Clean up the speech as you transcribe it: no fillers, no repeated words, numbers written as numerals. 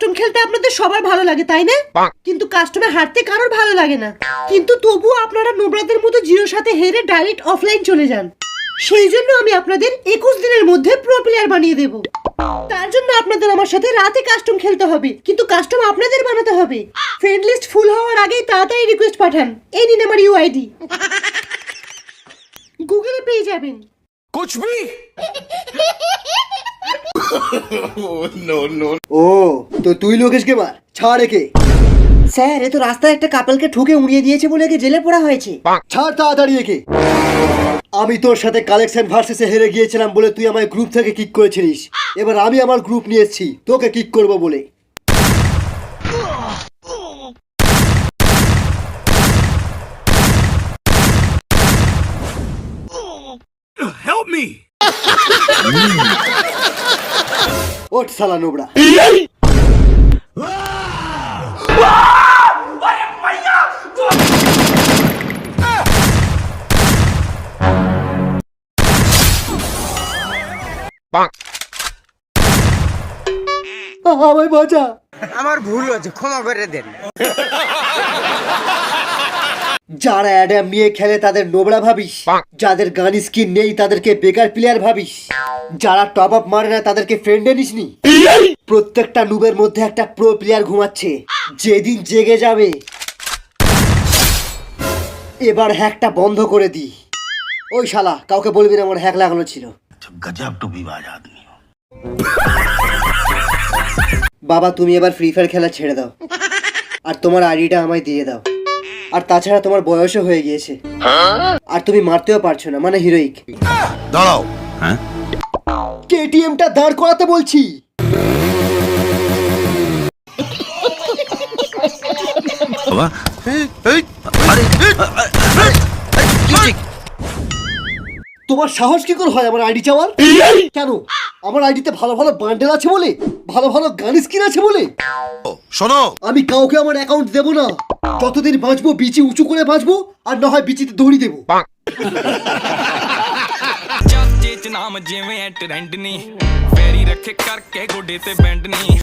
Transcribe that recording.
Custom খেলতে আপনাদের সবার ভালো লাগে তাই না? কিন্তু কাস্টমে হারতে কারোর ভালো লাগে না। কিন্তু তবুও আপনারা নোবরাদের মতো জিরোর সাথে হেরে ডাইরেক্ট অফলাইন চলে যান। সেই জন্য আমি আপনাদের 21 দিনের মধ্যে প্রো প্লেয়ার বানিয়ে দেব। তার জন্য আপনাদের আমার সাথে রাতে কাস্টম খেলতে হবে, কিন্তু কাস্টম আপনাদের বানাতে হবে। ফ্রেন্ড লিস্ট ফুল হওয়ার আগেই তাড়াতাড়ি রিকোয়েস্ট পাঠান। এই নিন আমার ইউআইডি, গুগলে পেয়ে যাবেন। कुछ भी ও তো তুই লোকেশকে মার, ছাড় একে। স্যার, এ তো রাস্তায় একটা কাপলকে ঠুকে উড়িয়ে দিয়েছে বলে একে জেলে পড়া হয়েছে। ছাড় তাড়াতাড়ি একে। আমি তোর সাথে কালেকশন ভার্সেসে হেরে গিয়েছিলাম বলে তুই আমায় গ্রুপ থেকে কিক করেছিলিস। এবার আমি আমার গ্রুপ নিয়ে এসেছি তোকে কিক করবো বলে। help me ওঠ শালা নোবড়া। আমায় বাঁচা। আমার ভুল হয়েছে, ক্ষমা করে দেন। যারা অ্যাডাম নিয়ে খেলে তাদের নোবড়া ভাবিস, যাদের গান স্কিন নেই তাদেরকে বেকার প্লেয়ার ভাবিস, যারা টপ আপ মারে না তাদেরকে ফ্রেন্ডে নিসনি। প্রত্যেকটা নুবের মধ্যে একটা প্রো প্লেয়ার ঘুমাচ্ছে, যেদিন জেগে যাবে এবার হ্যাকটা বন্ধ করে দি। ওই শালা কাউকে বলবি না আমার হ্যাক লাগানো ছিল। गजब टूबीबाज आदमी हो বাবা তুমি এবার ফ্রি ফায়ার খেলা ছেড়ে দাও, আর তোমার আইডিটা আমায় দিয়ে দাও। আর তাছাড়া তোমার বয়সও হয়ে গিয়েছে, আর তুমি মারতেও পারছো না, মানে হিরোইক। দাঁড়াও হ্যাঁ কেটিএমটা দাঁড় করাতে বলছি। বাবা আরে তোমার সাহস কি করে হয় আমার আইডি চাওয়ার? কেন? আমার আইডিতে ভালো ভালো বান্ডেল আছে বলে, ভালো ভালো গান স্কিন আছে বলে? শোনো, আমি কাউকে আমার অ্যাকাউন্ট দেবো না। যতদিন বাঁচবো বিচি উঁচু করে বাঁচবো, আর না হয় বিচিতে দড়ি দেবো। ਚਾਚੇ ਚ ਨਾਮ ਜਿਵੇਂ ਟ੍ਰੈਂਡ ਨਹੀਂ ਫੇਰੀ ਰੱਖੇ ਕਰਕੇ ਗੋਡੇ ਤੇ ਬੈਂਡ ਨਹੀਂ